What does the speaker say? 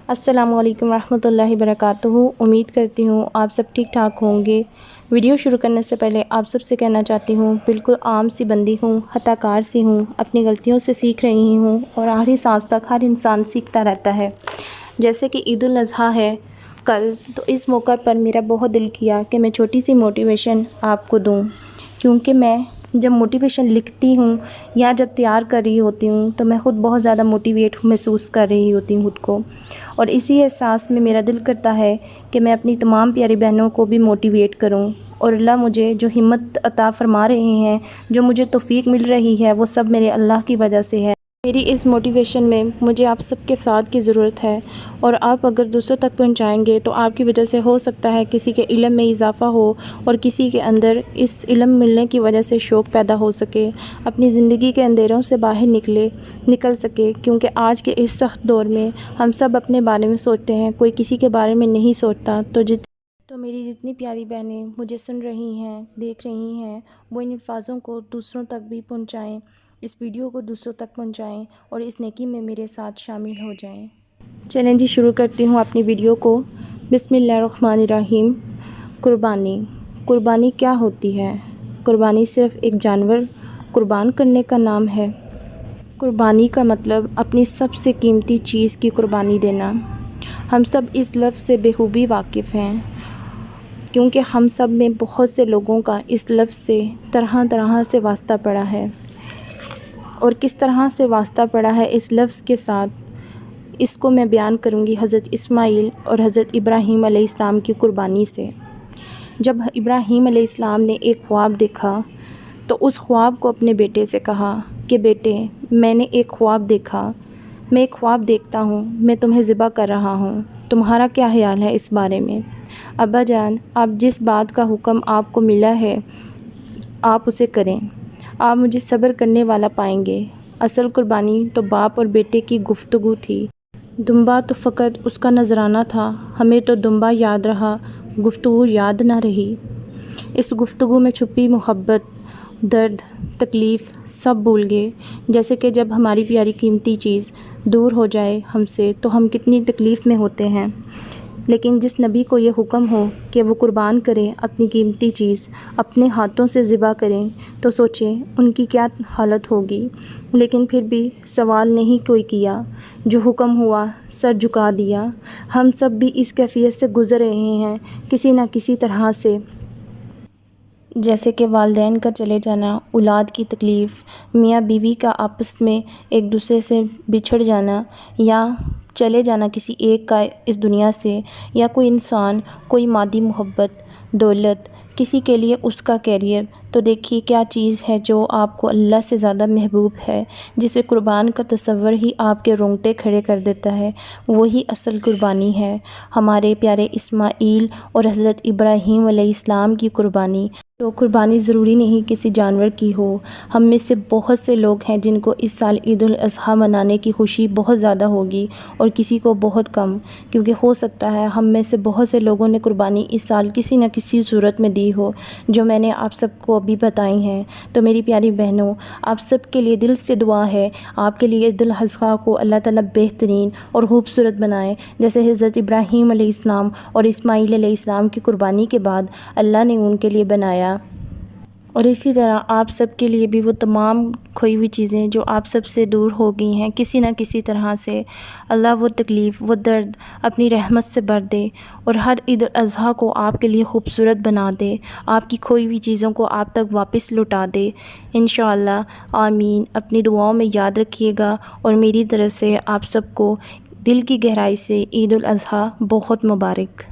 السلام علیکم ورحمۃ اللہ وبرکاتہ۔ امید کرتی ہوں آپ سب ٹھیک ٹھاک ہوں گے۔ ویڈیو شروع کرنے سے پہلے آپ سب سے کہنا چاہتی ہوں، بالکل عام سی بندی ہوں، خطا کار سی ہوں، اپنی غلطیوں سے سیکھ رہی ہوں اور آخری سانس تک ہر انسان سیکھتا رہتا ہے۔ جیسے کہ عید الاضحیٰ ہے کل، تو اس موقع پر میرا بہت دل کیا کہ میں چھوٹی سی موٹیویشن آپ کو دوں، کیونکہ میں جب موٹیویشن لکھتی ہوں یا جب تیار کر رہی ہوتی ہوں تو میں خود بہت زیادہ موٹیویٹ محسوس کر رہی ہوتی ہوں خود کو، اور اسی احساس میں میرا دل کرتا ہے کہ میں اپنی تمام پیاری بہنوں کو بھی موٹیویٹ کروں، اور اللہ مجھے جو ہمت عطا فرما رہے ہیں، جو مجھے توفیق مل رہی ہے، وہ سب میرے اللہ کی وجہ سے ہے۔ میری اس موٹیویشن میں مجھے آپ سب کے ساتھ کی ضرورت ہے، اور آپ اگر دوسروں تک پہنچائیں گے تو آپ کی وجہ سے ہو سکتا ہے کسی کے علم میں اضافہ ہو اور کسی کے اندر اس علم ملنے کی وجہ سے شوق پیدا ہو سکے، اپنی زندگی کے اندھیروں سے باہر نکل سکے، کیونکہ آج کے اس سخت دور میں ہم سب اپنے بارے میں سوچتے ہیں، کوئی کسی کے بارے میں نہیں سوچتا۔ تو میری جتنی پیاری بہنیں مجھے سن رہی ہیں، دیکھ رہی ہیں، وہ ان الفاظوں کو دوسروں تک بھی پہنچائیں، اس ویڈیو کو دوسروں تک پہنچائیں اور اس نیکی میں میرے ساتھ شامل ہو جائیں۔ چلیں جی، شروع کرتی ہوں اپنی ویڈیو کو۔ بسم اللہ الرحمن الرحیم۔ قربانی کیا ہوتی ہے؟ قربانی صرف ایک جانور قربان کرنے کا نام ہے۔ قربانی کا مطلب اپنی سب سے قیمتی چیز کی قربانی دینا۔ ہم سب اس لفظ سے بخوبی واقف ہیں، کیونکہ ہم سب میں بہت سے لوگوں کا اس لفظ سے طرح سے واسطہ پڑا ہے، اور کس طرح سے واسطہ پڑا ہے اس لفظ کے ساتھ، اس کو میں بیان کروں گی حضرت اسماعیل اور حضرت ابراہیم علیہ السلام کی قربانی سے۔ جب ابراہیم علیہ السلام نے ایک خواب دیکھا تو اس خواب کو اپنے بیٹے سے کہا کہ بیٹے، میں نے ایک خواب دیکھا، میں ایک خواب دیکھتا ہوں، میں تمہیں ذبح کر رہا ہوں، تمہارا کیا خیال ہے اس بارے میں؟ ابا جان، آپ جس بات کا حکم آپ کو ملا ہے آپ اسے کریں، آپ مجھے صبر کرنے والا پائیں گے۔ اصل قربانی تو باپ اور بیٹے کی گفتگو تھی، دمبا تو فقط اس کا نذرانہ تھا، ہمیں تو دمبا یاد رہا، گفتگو یاد نہ رہی۔ اس گفتگو میں چھپی محبت، درد، تکلیف سب بھول گئے، جیسے کہ جب ہماری پیاری قیمتی چیز دور ہو جائے ہم سے تو ہم کتنی تکلیف میں ہوتے ہیں، لیکن جس نبی کو یہ حکم ہو کہ وہ قربان کریں اپنی قیمتی چیز، اپنے ہاتھوں سے ذبح کریں، تو سوچیں ان کی کیا حالت ہوگی۔ لیکن پھر بھی سوال نہیں کوئی کیا، جو حکم ہوا سر جھکا دیا۔ ہم سب بھی اس کیفیت سے گزر رہے ہیں کسی نہ کسی طرح سے، جیسے کہ والدین کا چلے جانا، اولاد کی تکلیف، میاں بیوی کا آپس میں ایک دوسرے سے بچھڑ جانا، یا چلے جانا کسی ایک کا اس دنیا سے، یا کوئی انسان، کوئی مادی محبت، دولت، کسی کے لیے اس کا کیریئر۔ تو دیکھیے کیا چیز ہے جو آپ کو اللہ سے زیادہ محبوب ہے، جسے قربان کا تصور ہی آپ کے رونگٹے کھڑے کر دیتا ہے، وہی اصل قربانی ہے، ہمارے پیارے اسماعیل اور حضرت ابراہیم علیہ السلام کی قربانی۔ تو قربانی ضروری نہیں کسی جانور کی ہو، ہم میں سے بہت سے لوگ ہیں جن کو اس سال عید الاضحیٰ منانے کی خوشی بہت زیادہ ہوگی اور کسی کو بہت کم، کیونکہ ہو سکتا ہے ہم میں سے بہت سے لوگوں نے قربانی اس سال کسی نہ کسی صورت میں دی ہو، جو میں نے آپ سب کو ابھی بتائی ہیں۔ تو میری پیاری بہنوں، آپ سب کے لیے دل سے دعا ہے، آپ کے لیے عید الاضحیٰ کو اللہ تعالیٰ بہترین اور خوبصورت بنائے، جیسے حضرت ابراہیم علیہ السلام اور اسماعیل علیہ السلام کی قربانی کے بعد اللہ نے ان کے لیے بنایا، اور اسی طرح آپ سب کے لیے بھی وہ تمام کھوئی ہوئی چیزیں جو آپ سب سے دور ہو گئی ہیں کسی نہ کسی طرح سے، اللہ وہ تکلیف، وہ درد اپنی رحمت سے بھر دے، اور ہر عید الاضحیٰ کو آپ کے لیے خوبصورت بنا دے، آپ کی کھوئی ہوئی چیزوں کو آپ تک واپس لوٹا دے انشاءاللہ۔ آمین۔ اپنی دعاؤں میں یاد رکھیے گا، اور میری طرف سے آپ سب کو دل کی گہرائی سے عید الاضحیٰ بہت مبارک۔